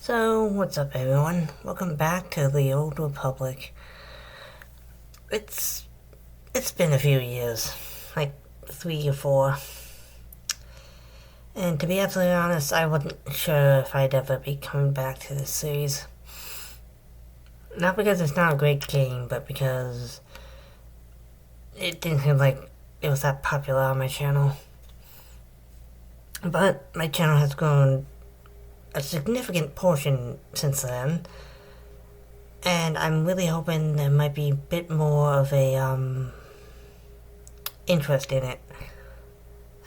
So, what's up everyone? Welcome back to the Old Republic. It's been a few years, like 3 or 4. And to be absolutely honest, I wasn't sure if I'd ever be coming back to this series. Not because it's not a great game, but because it didn't seem like it was that popular on my channel. But my channel has grown a significant portion since then, and I'm really hoping there might be a bit more of a interest in it.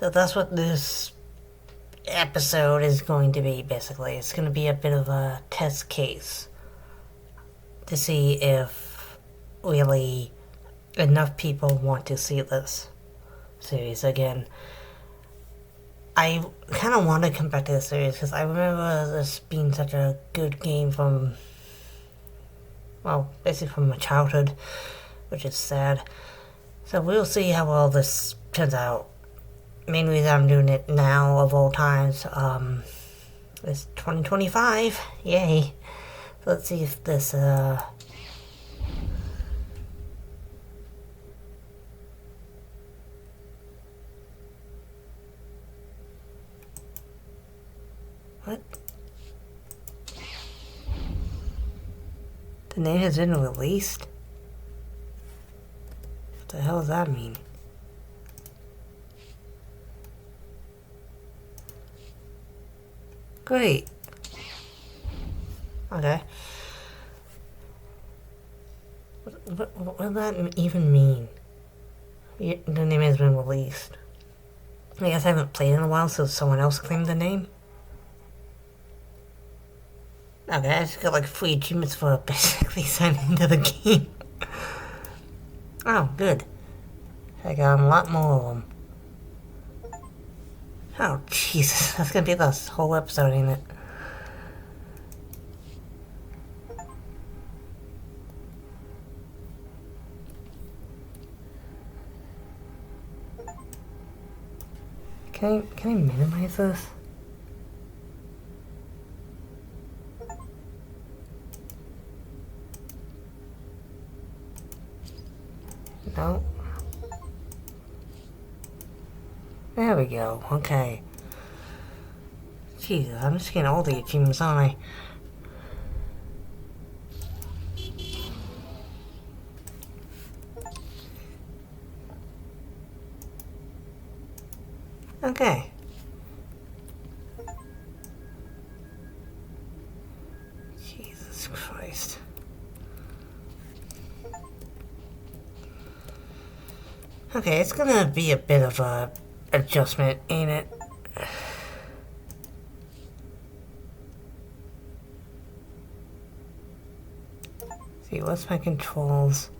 So that's what this episode is going to be, basically. It's going to be a bit of a test case to see if really enough people want to see this series again. I kind of want to come back to the series because I remember this being such a good game from, well, basically from my childhood, which is sad. So we'll see how well this turns out. Main reason I'm doing it now of all times is 2025. Yay. So let's see if this what? The name has been released? What the hell does that mean? Great. Okay. What does that even mean? The name has been released. I guess I haven't played in a while, so someone else claimed the name? Okay, I just got like free achievements for basically signing into the game. Oh, good. I got a lot more of them. Oh, Jesus. That's gonna be this whole episode, ain't it? Can I minimize this? No. There we go. Okay. Jesus, I'm just getting all the achievements, aren't I? Okay. Jesus Christ. Okay, it's gonna be a bit of a adjustment, ain't it? See, what's my controls?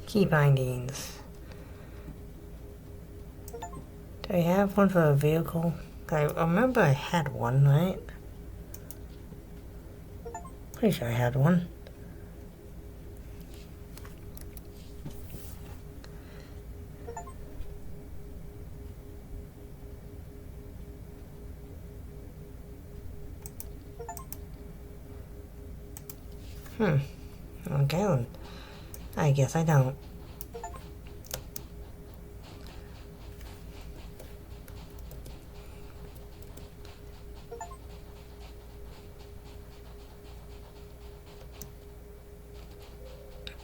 Key bindings. Do I have one for a vehicle? I remember I had one, right? Pretty sure I had one. Okay, well, I guess I don't.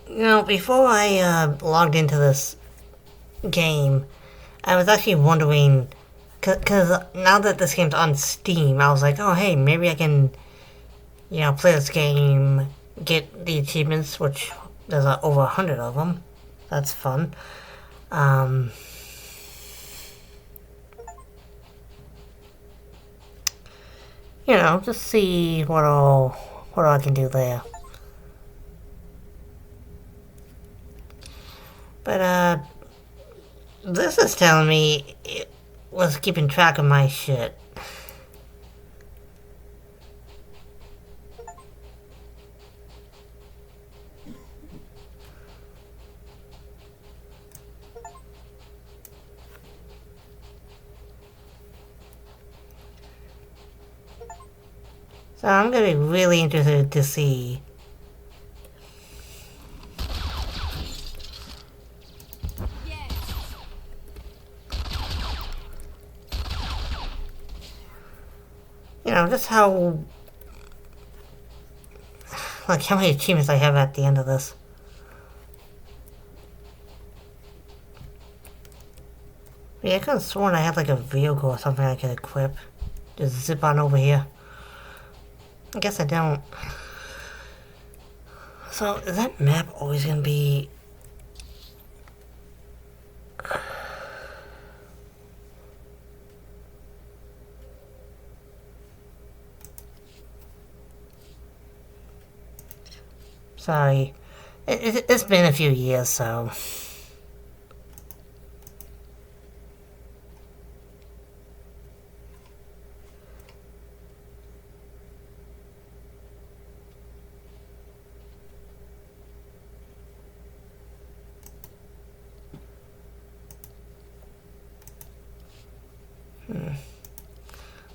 You know, before I logged into this game, I was actually wondering, because now that this game's on Steam, I was like, oh hey, maybe I can, you know, play this game, get the achievements, which there's over 100 of them. That's fun. You know, just see what all I can do there. But this is telling me it was keeping track of my shit. So I'm gonna be really interested to see. You know, just how... like, how many achievements I have at the end of this. Yeah, I could have sworn I had, like, a vehicle or something I could equip. Just zip on over here. I guess I don't. So, is that map always gonna be... Sorry. It's been a few years, so...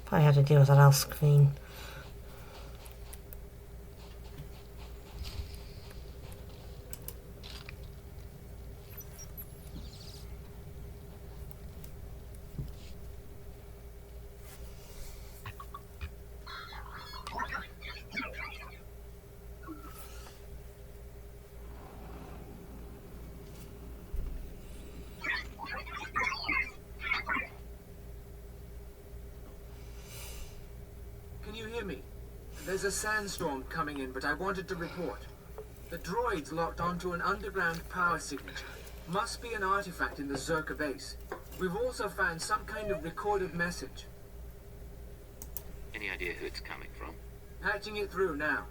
Probably have to deal with that else screen. Can you hear me? There's a sandstorm coming in, but I wanted to report. The droid's locked onto an underground power signature. Must be an artifact in the Zerka base. We've also found some kind of recorded message. Any idea who it's coming from? Patching it through now.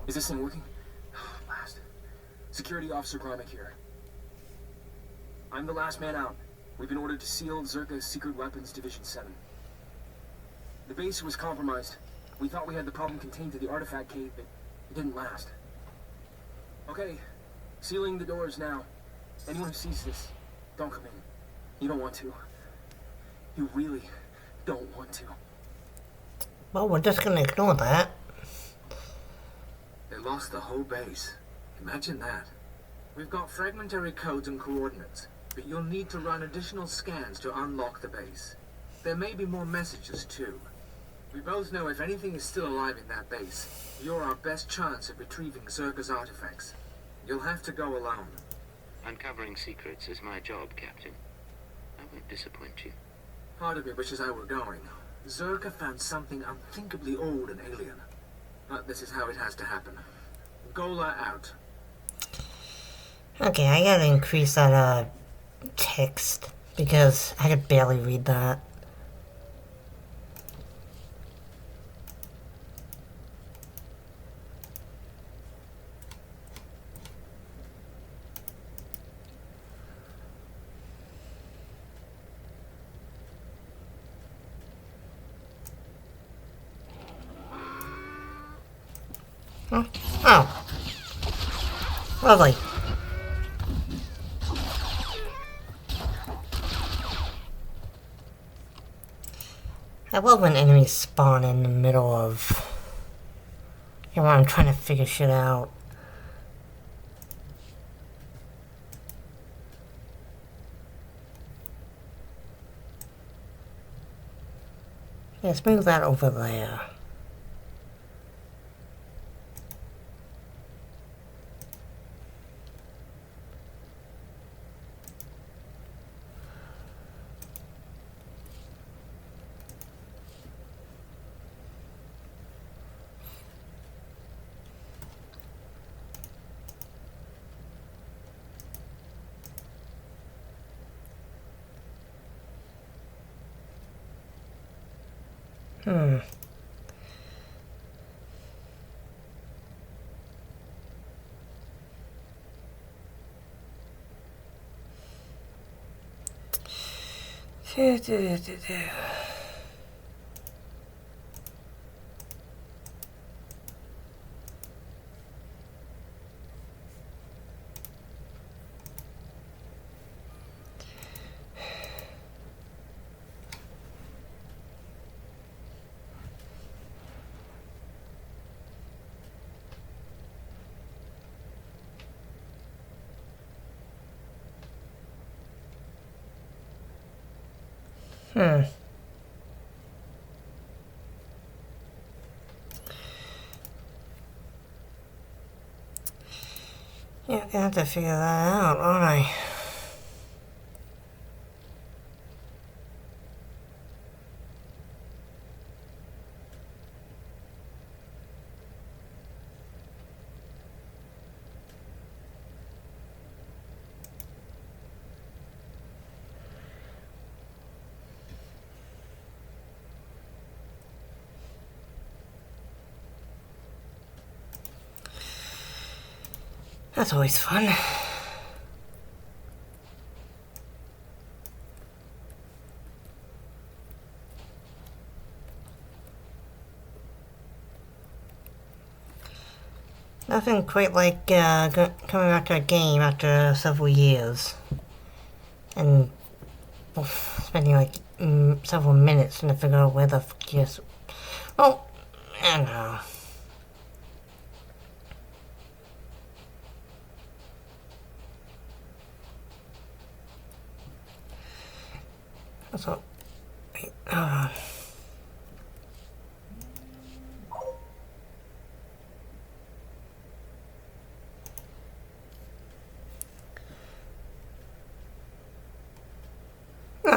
Is this thing working? Last. Security Officer Gromick here. I'm the last man out. We've been ordered to seal Zerka's Secret Weapons Division 7. The base was compromised. We thought we had the problem contained to the artifact cave, but it didn't last. Okay, sealing the doors now. Anyone who sees this, don't come in. You don't want to. You really don't want to. Well, we're just gonna ignore that. They lost the whole base. Imagine that. We've got fragmentary codes and coordinates, but you'll need to run additional scans to unlock the base. There may be more messages too. We both know if anything is still alive in that base, you're our best chance of retrieving Zerka's artifacts. You'll have to go alone. Uncovering secrets is my job, Captain. I won't disappoint you. Part of me wishes I were going. Zerka found something unthinkably old and alien. But this is how it has to happen. Gola out. Okay, I gotta increase that, text. Because I could barely read that. Oh. Lovely. I love when enemies spawn in the middle of... you know, when I'm trying to figure shit out. Yeah, let's move that over there. Hmm. Yeah, I'm gonna have to figure that out, aren't I? That's always fun. Nothing quite like coming back to a game after several years and spending like several minutes trying to figure out where the fuck is. Oh, I don't know. So, wait, I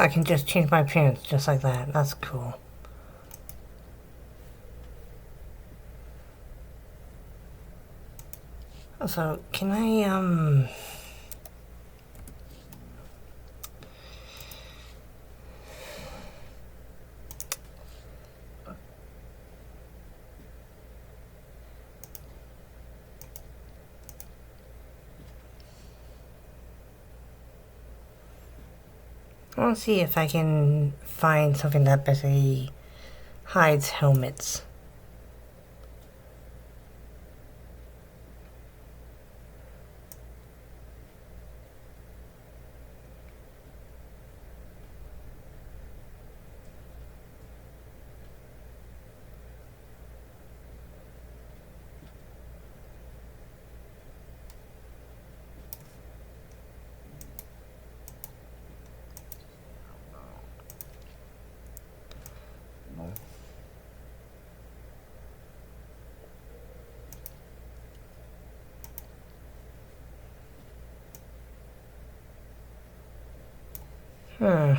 can just change my appearance just like that. That's cool. So, can I, I want to see if I can find something that basically hides helmets. Hmm.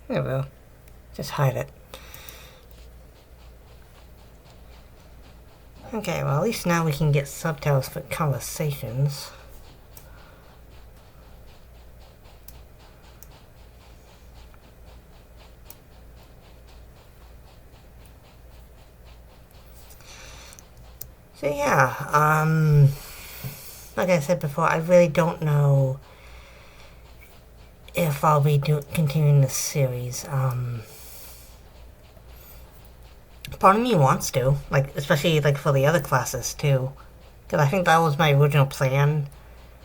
There we go. Just hide it. Okay, well at least now we can get subtitles for conversations. So yeah, like I said before, I really don't know if I'll be continuing this series. Part of me wants to, like, especially like for the other classes too, because I think that was my original plan,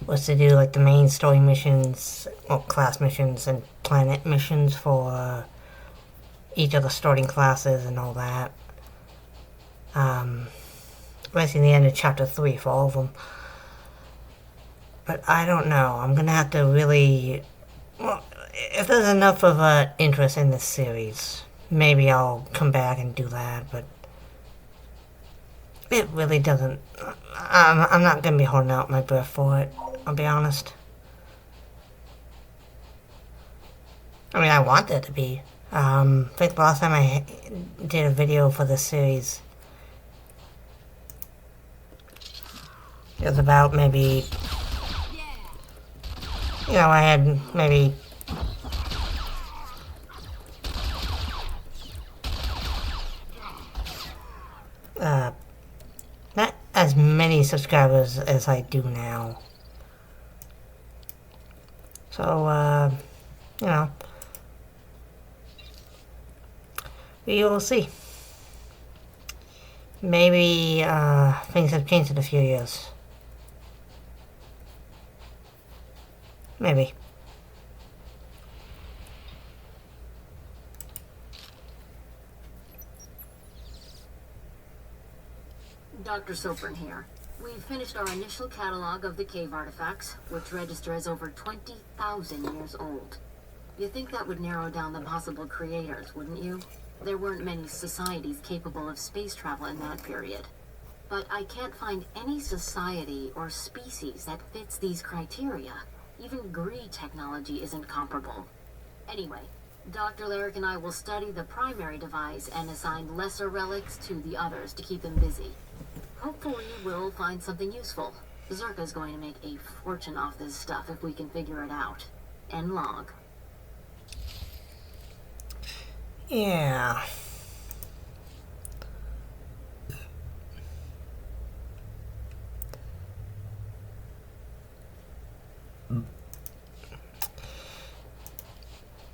was to do like the main story missions, well, class missions and planet missions for each of the starting classes and all that. Right in the end of chapter 3 for all of them. But I don't know. I'm gonna have to really, well, if there's enough of an interest in this series, maybe I'll come back and do that, but It really doesn't. I'm not gonna be holding out my breath for it. I'll be honest. I mean, I want it to be. I think the last time I did a video for this series, it was about maybe, I had maybe not as many subscribers as I do now. So, you know, we will see. Maybe things have changed in a few years. Maybe. Dr. Sopran here. We've finished our initial catalog of the cave artifacts, which register as over 20,000 years old. You think that would narrow down the possible creators, wouldn't you? There weren't many societies capable of space travel in that period. But I can't find any society or species that fits these criteria. Even Gree technology isn't comparable. Anyway, Dr. Larrick and I will study the primary device and assign lesser relics to the others to keep them busy. Hopefully we'll find something useful. Zerka's going to make a fortune off this stuff if we can figure it out. End log. Yeah.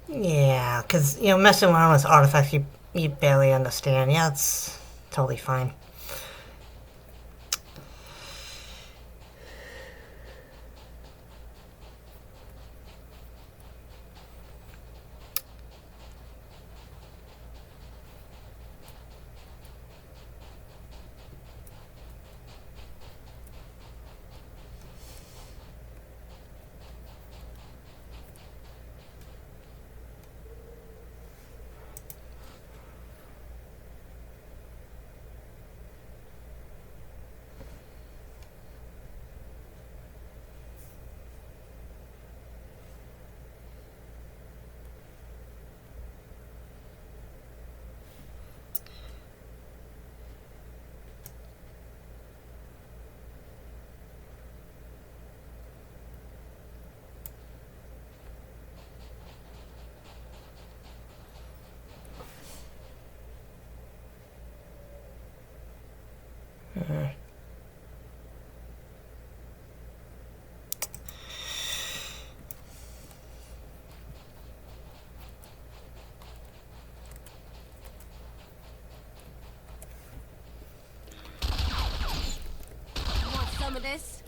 Yeah, because, messing around with artifacts you barely understand. Yeah, it's totally fine. Want some of this?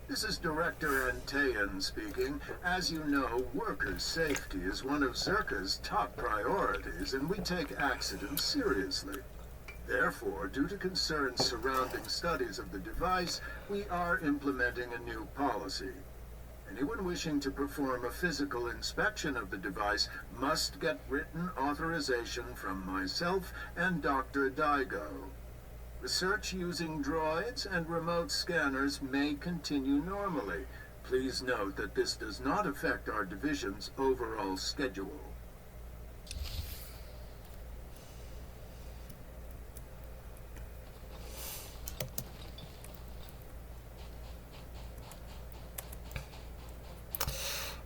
This is Director Antaean speaking. As you know, workers' safety is one of Zerka's top priorities, and we take accidents seriously. Therefore, due to concerns surrounding studies of the device, we are implementing a new policy. Anyone wishing to perform a physical inspection of the device must get written authorization from myself and Dr. Daigo. Research using droids and remote scanners may continue normally. Please note that this does not affect our division's overall schedule.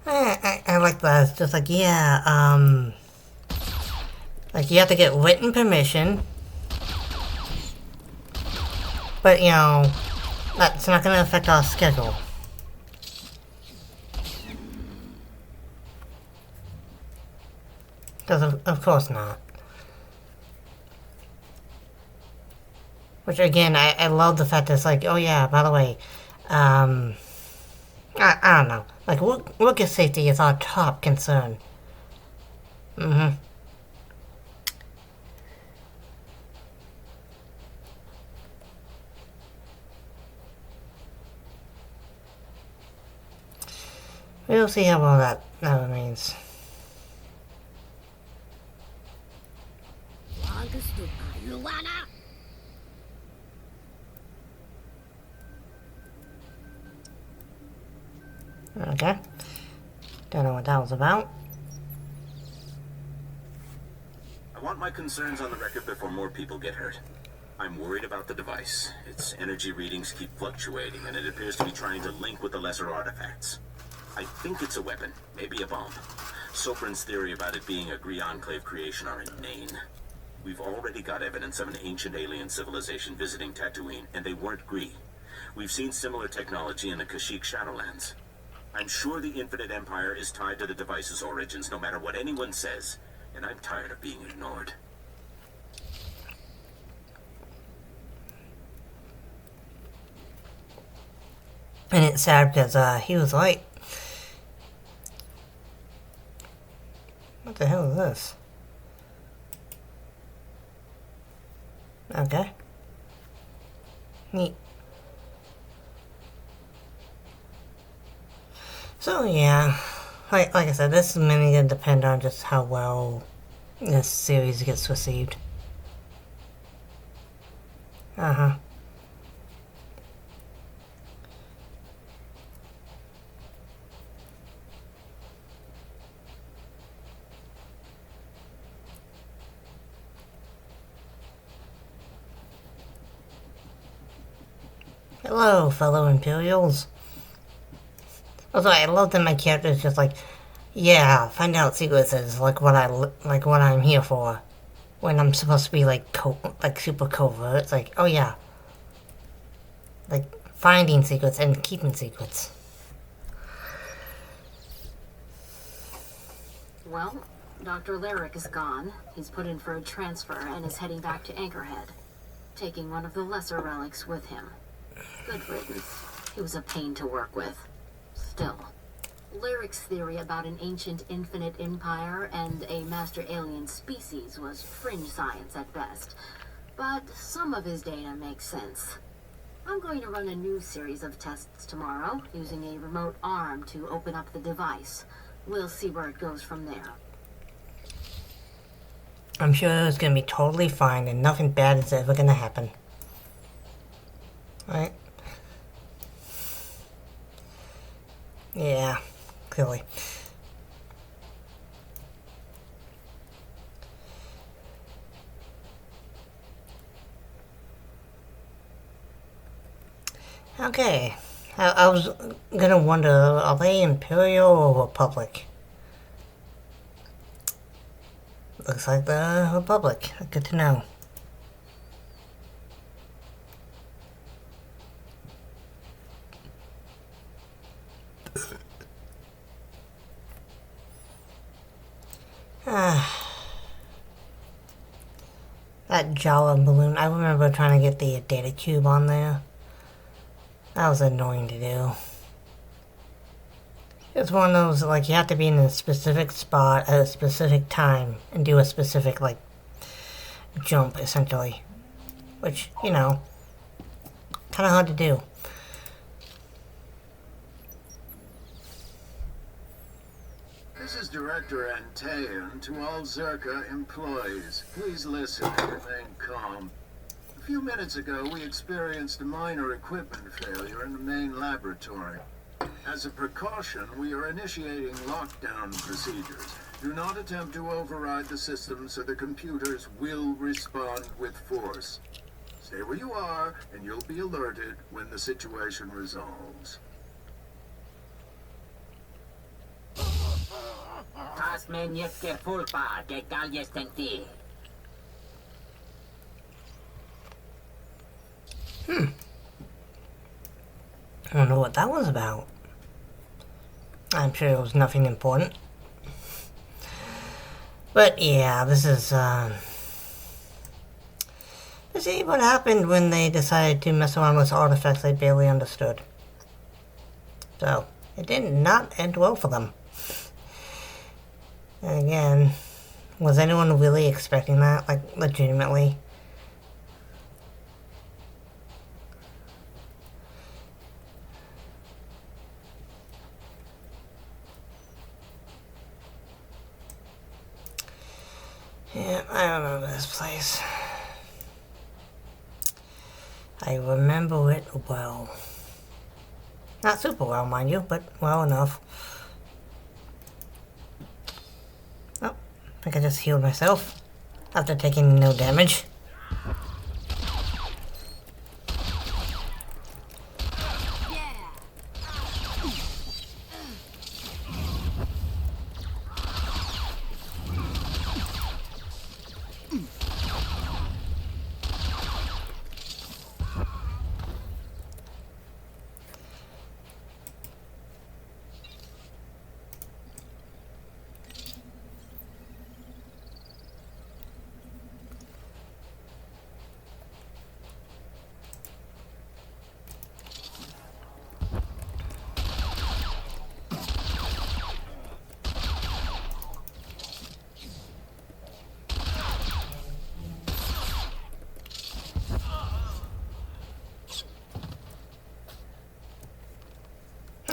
I like that. It's just like, yeah, like you have to get written permission. But, that's not going to affect our schedule. Because of course not. Which again, I love the fact that it's like, oh yeah, by the way, I don't know. Like, worker safety is our top concern. Mm-hmm. We'll see how well that remains. Okay. Don't know what that was about. I want my concerns on the record before more people get hurt. I'm worried about the device. Its energy readings keep fluctuating, and it appears to be trying to link with the lesser artifacts. I think it's a weapon, maybe a bomb. Sopran's theory about it being a Gree Enclave creation are inane. We've already got evidence of an ancient alien civilization visiting Tatooine, and they weren't Gree. We've seen similar technology in the Kashyyyk Shadowlands. I'm sure the Infinite Empire is tied to the device's origins, no matter what anyone says, and I'm tired of being ignored. And it's sad because he was right. What the hell is this? Okay. Neat. So yeah, like I said, this is mainly going to depend on just how well this series gets received. Uh-huh. Hello, fellow Imperials. Also, I love that my character is just like, yeah, find out secrets is like what I'm here for. When I'm supposed to be like super covert, it's like, oh yeah, like finding secrets and keeping secrets. Well, Dr. Lyric is gone. He's put in for a transfer and is heading back to Anchorhead, taking one of the lesser relics with him. Good riddance. He was a pain to work with. Still, Lyric's theory about an ancient infinite empire and a master alien species was fringe science at best, but some of his data makes sense. I'm going to run a new series of tests tomorrow, using a remote arm to open up the device. We'll see where it goes from there. I'm sure it's gonna be totally fine and nothing bad is ever gonna happen. Right? Yeah, clearly. Okay. I was gonna wonder, are they Imperial or Republic? Looks like the Republic. Good to know. That Jawa balloon, I remember trying to get the data cube on there. That was annoying to do. It's one of those, like, you have to be in a specific spot at a specific time and do a specific, like, jump, essentially. Which, you know, kind of hard to do. This is Director Antaean to all Zerka employees. Please listen and remain calm. A few minutes ago, we experienced a minor equipment failure in the main laboratory. As a precaution, we are initiating lockdown procedures. Do not attempt to override the system, so the computers will respond with force. Stay where you are, and you'll be alerted when the situation resolves. I don't know what that was about. I'm sure it was nothing important. But yeah, this is what happened when they decided to mess around with artifacts they barely understood. So, it did not end well for them. And again, was anyone really expecting that? Like, legitimately? Yeah, I remember this place. I remember it well. Not super well, mind you, but well enough. Oh, I think I just healed myself after taking no damage.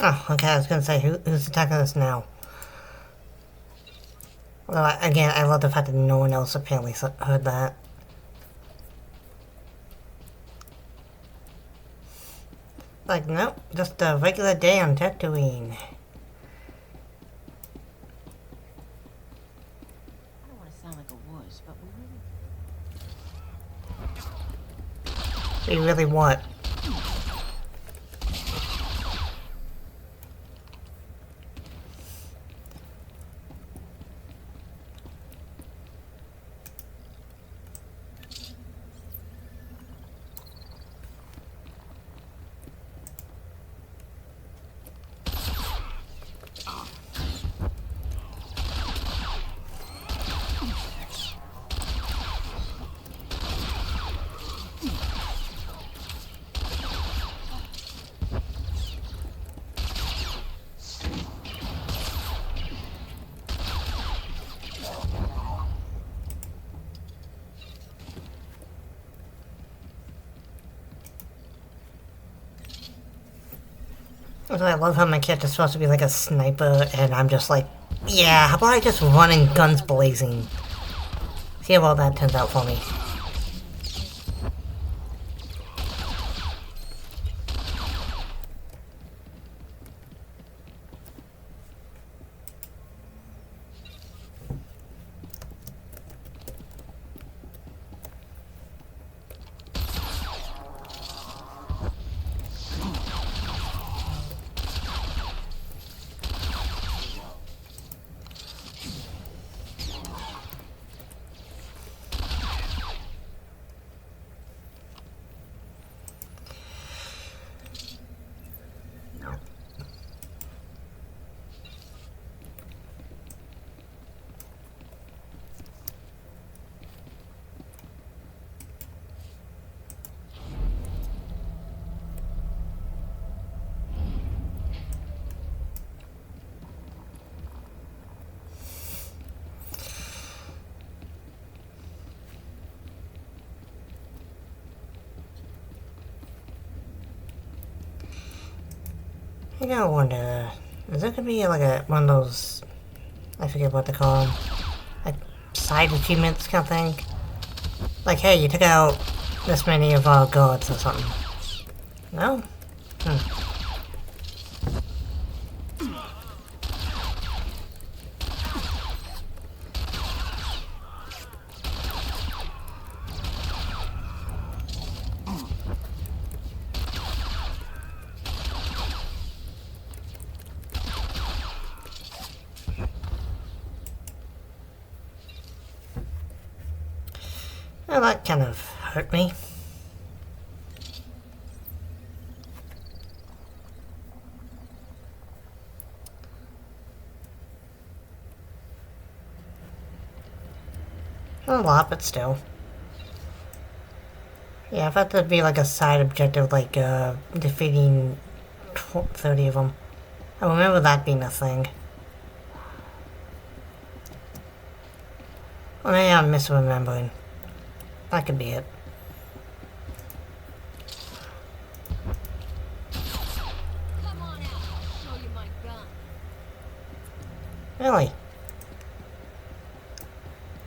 Oh, okay, I was gonna say, who's attacking us now? Well, again, I love the fact that no one else apparently heard that. Like, nope, just a regular day on Tatooine. I don't want to sound like a wuss, but We really what? Also, I love how my character's supposed to be like a sniper, and I'm just like, yeah, how about I just run in guns blazing? See how well that turns out for me. I gotta wonder, is there gonna be like one of those, I forget what they call them, like side achievements kind of thing? Like, hey, you took out this many of our guards or something. No? Well, that kind of hurt me. A lot, but still. Yeah, I thought that'd be like a side objective, like defeating 30 of them. I remember that being a thing. Well, maybe I'm misremembering. That could be it. Come on out. I'll show you my gun. Really?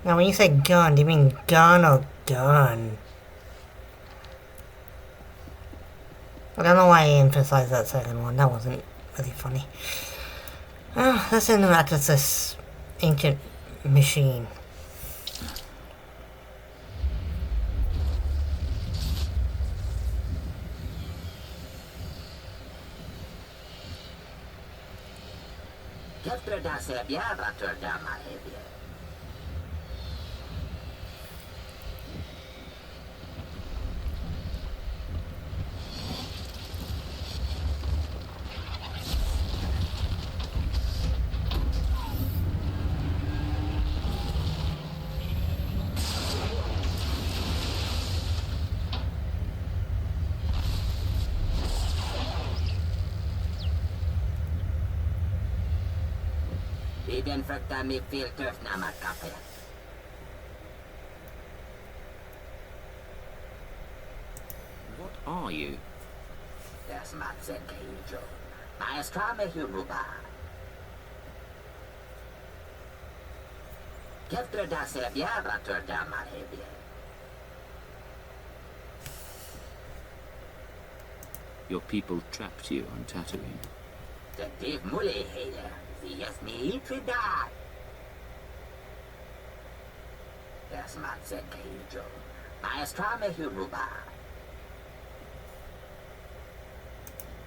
Now, when you say gun, do you mean gun or gun? I don't know why I emphasized that second one. That wasn't really funny. Let's interact with this ancient machine. What are you? Your people trapped you on Tatooine.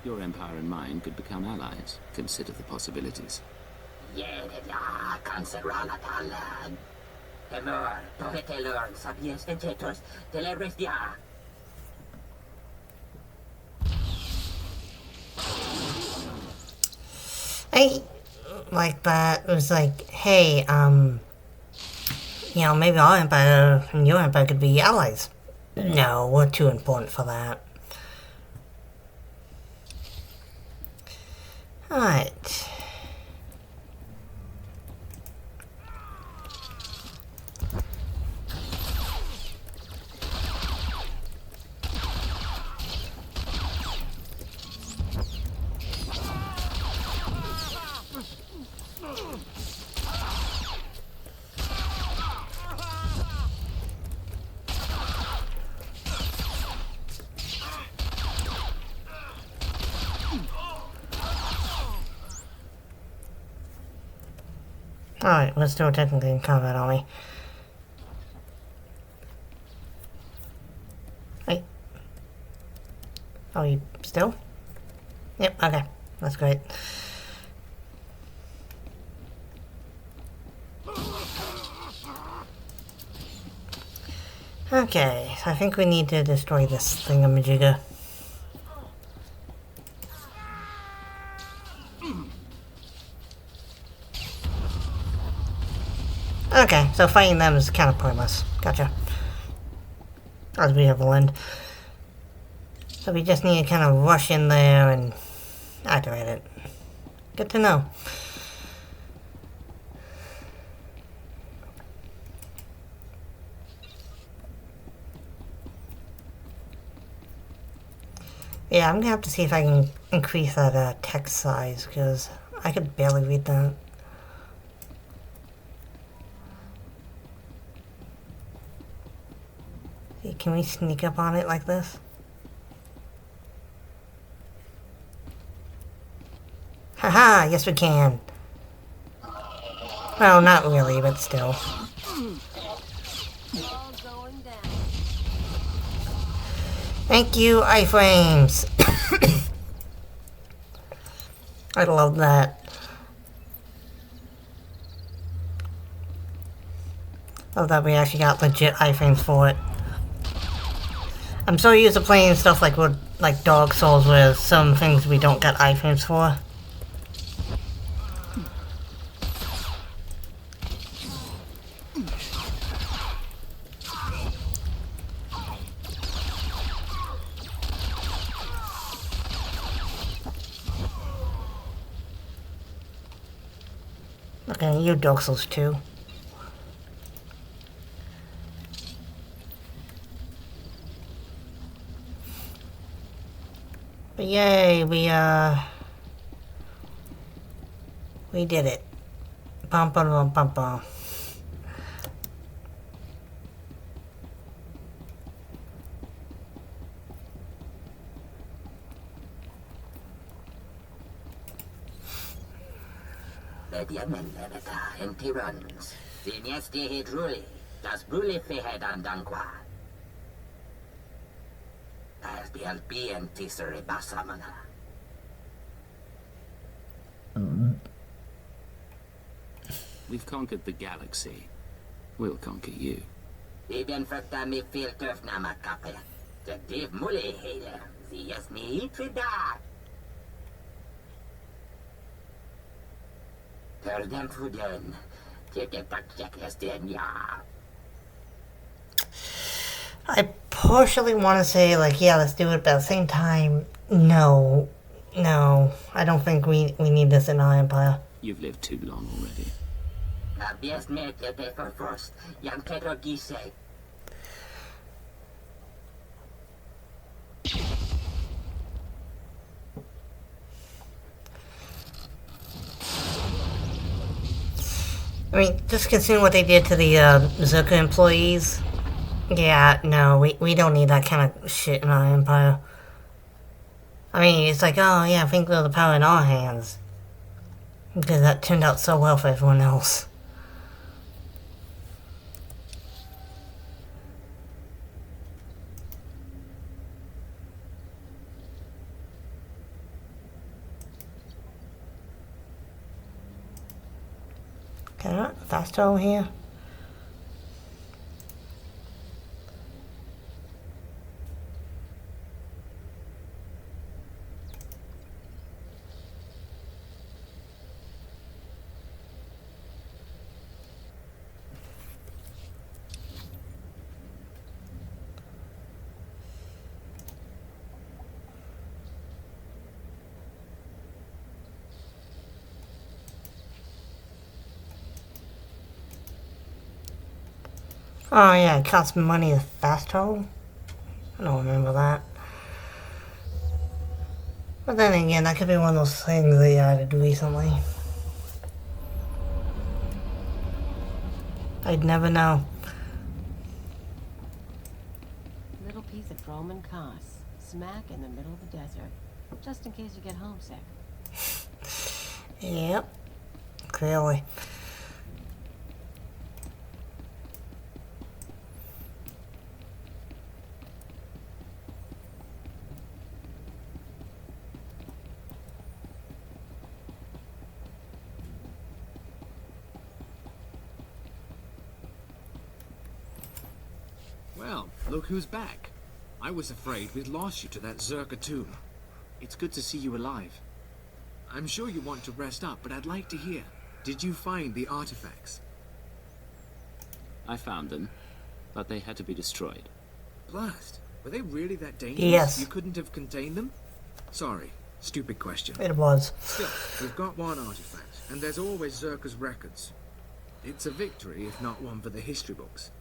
Your empire and mine could become allies. Consider the possibilities. I like that. It was like, hey, you know, maybe our empire and your empire could be allies. No, we're too important for that. Alright. Alright, we're still technically in combat, aren't we? Hey. Are we still? Yep, okay. That's great. Okay, so I think we need to destroy this thingamajigger. Okay, so fighting them is kind of pointless. Gotcha. As we have learned. So we just need to kind of rush in there and activate it. Good to know. Yeah, I'm gonna have to see if I can increase that text size, because I could barely read that. Can we sneak up on it like this? Haha, yes we can. Well, not really, but still. All going down. Thank you, iframes. I love that. Love that we actually got legit iframes for it. I'm so used to playing stuff like with Dark Souls, where some things we don't get iframes for. Okay, you doxels too. But yay, we did it. Bum bum bum bum bum. Mediamenlemeta en tirans. Sinesti hidruli. Das bruli fihed andanqua. As the alpien tisere basamana. We've conquered the galaxy. We'll conquer you. Ibn fakta mi filtuf namakape. The div muli heder. Zias mi itridat. Perdem fuden. I partially want to say, like, yeah, let's do it, but at the same time, no. No. I don't think we need this in our empire. You've lived too long already. I mean, just considering what they did to the Zerka employees. Yeah, no, we don't need that kind of shit in our empire. I mean, it's like, oh yeah, think of the power in our hands. Because that turned out so well for everyone else. Can I fast travel here? Oh yeah, it costs money to fast travel? I don't remember that. But then again, that could be one of those things they added recently. I'd never know. Little piece of Roman Kos, smack in the middle of the desert, just in case you get homesick. Yep, clearly. Well, look who's back. I was afraid we'd lost you to that Zerka tomb. It's good to see you alive. I'm sure you want to rest up, but I'd like to hear. Did you find the artifacts? I found them, but they had to be destroyed. Blast! Were they really that dangerous? Yes. You couldn't have contained them? Sorry, stupid question. It was. Still, we've got one artifact, and there's always Zerka's records. It's a victory, if not one for the history books.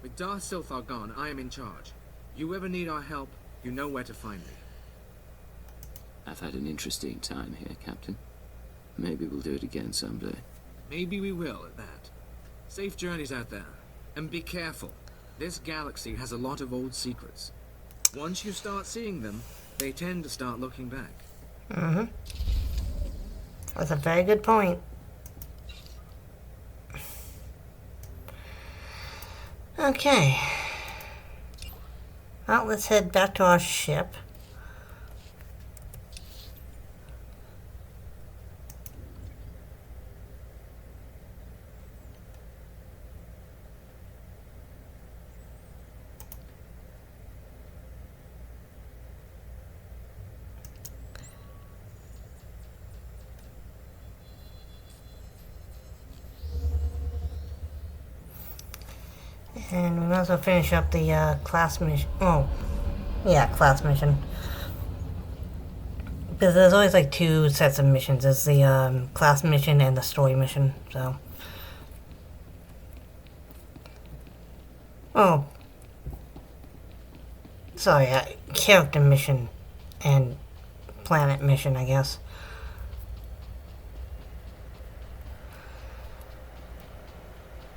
With Darth Silthar gone, I am in charge. You ever need our help, you know where to find me. I've had an interesting time here, Captain. Maybe we'll do it again someday. Maybe we will, at that. Safe journeys out there. And be careful. This galaxy has a lot of old secrets. Once you start seeing them, they tend to start looking back. Mm-hmm. That's a very good point. Okay. Well, let's head back to our ship. And we might as well finish up the class mission. Oh, yeah, class mission. Because there's always like two sets of missions. There's the class mission and the story mission, so. Oh. Sorry, character mission and planet mission, I guess.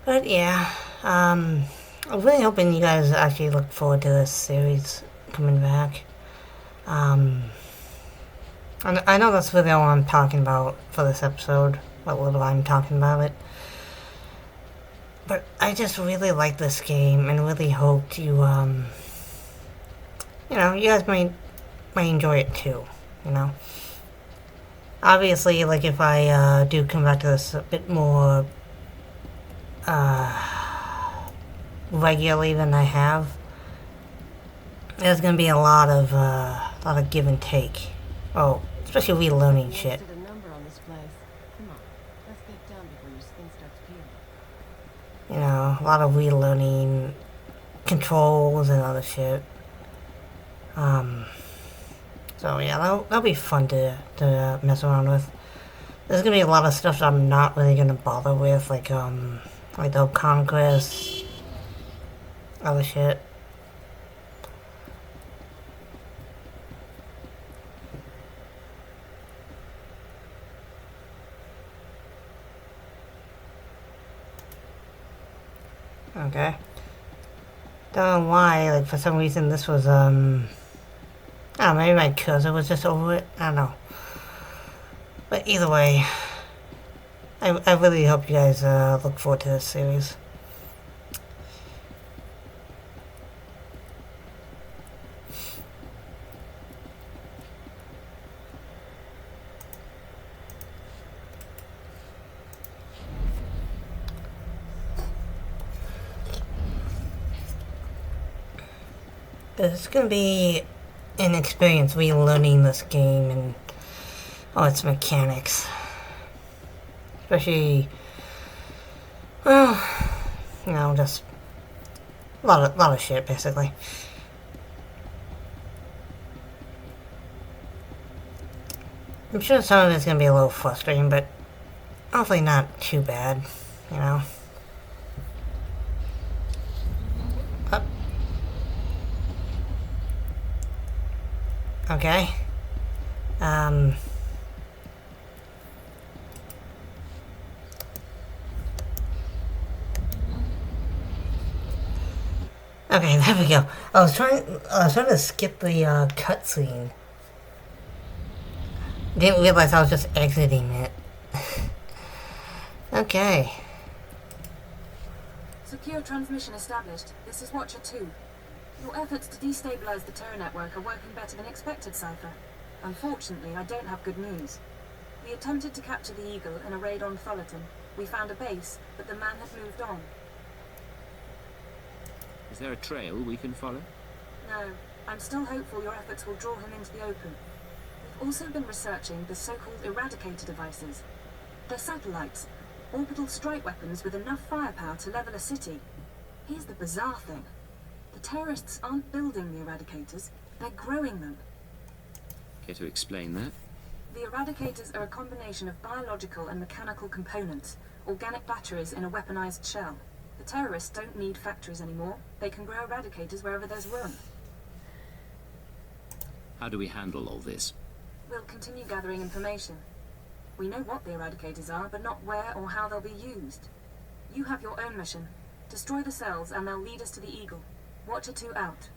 But yeah, I'm really hoping you guys actually look forward to this series coming back. I know that's really all I'm talking about for this episode, what little I'm talking about it. But I just really like this game and really hope you, you know, you guys might enjoy it too, you know. Obviously, like, if I, do come back to this a bit more, regularly than I have, there's gonna be a lot of give and take. Oh, especially relearning shit. Wasted a number on this place. Come on, let's get done before your skin starts peeling. You know, a lot of relearning controls and other shit. So yeah, that'll be fun to mess around with. There's gonna be a lot of stuff that I'm not really gonna bother with, like the conquest, other shit. Okay. Don't know why, like, for some reason this was, I don't know, maybe my cursor was just over it, I don't know. But either way, I really hope you guys, look forward to this series. It's gonna be an experience relearning this game and all its mechanics. Especially, well, you know, just a lot of shit, basically. I'm sure some of it's gonna be a little frustrating, but hopefully not too bad, you know. Up. Okay. Okay, there we go. I was trying to skip the cutscene. Didn't realize I was just exiting it. Okay. Secure transmission established. This is Watcher 2. Your efforts to destabilize the Terra network are working better than expected, Cypher. Unfortunately, I don't have good news. We attempted to capture the Eagle in a raid on Fullerton. We found a base, but the man had moved on. Is there a trail we can follow? No, I'm still hopeful your efforts will draw him into the open. We've also been researching the so-called Eradicator devices. They're satellites, orbital strike weapons with enough firepower to level a city. Here's the bizarre thing. The terrorists aren't building the Eradicators, they're growing them. Care to explain that? The Eradicators are a combination of biological and mechanical components, organic batteries in a weaponized shell. The terrorists don't need factories anymore. They can grow Eradicators wherever there's room. How do we handle all this? We'll continue gathering information. We know what the Eradicators are, but not where or how they'll be used. You have your own mission. Destroy the cells and they'll lead us to the Eagle. Watcher 2 out.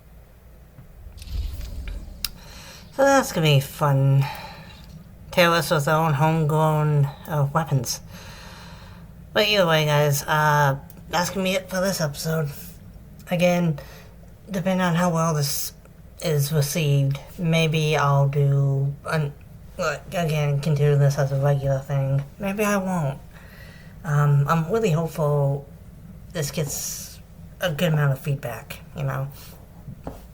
So that's gonna be fun. Terrorists with their own homegrown weapons. But either way, guys, that's gonna be it for this episode. Again, depending on how well this is received, maybe I'll do, again, consider this as a regular thing. Maybe I won't. I'm really hopeful this gets a good amount of feedback, you know.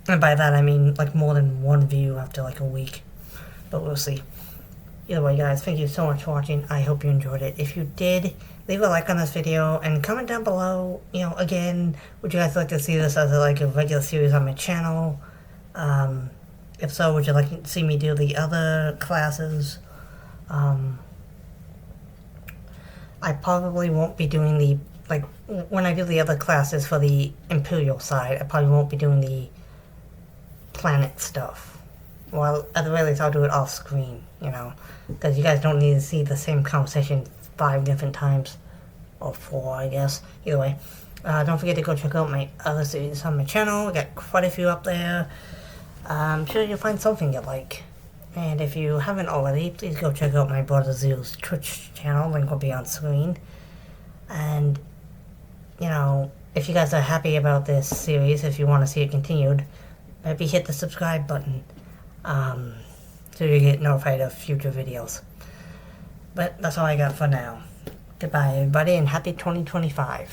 And by that I mean like more than one view after like a week. But we'll see. Either way, guys, thank you so much for watching. I hope you enjoyed it. If you did, leave a like on this video and comment down below, you know, again, would you guys like to see this as a regular series on my channel? If so, would you like to see me do the other classes? I probably won't be doing the, like, when I do the other classes for the Imperial side, I probably won't be doing the planet stuff. Well, at the very least, I'll do it off screen, you know, because you guys don't need to see the same conversation 5 different times, or 4, I guess. Either way, don't forget to go check out my other series on my channel. I got quite a few up there. I'm sure you'll find something you like. And if you haven't already, please go check out my brother Zoo's Twitch channel. Link will be on screen. And, you know, if you guys are happy about this series, if you want to see it continued, maybe hit the subscribe button. So you get notified of future videos. But that's all I got for now. Goodbye, everybody, and happy 2025.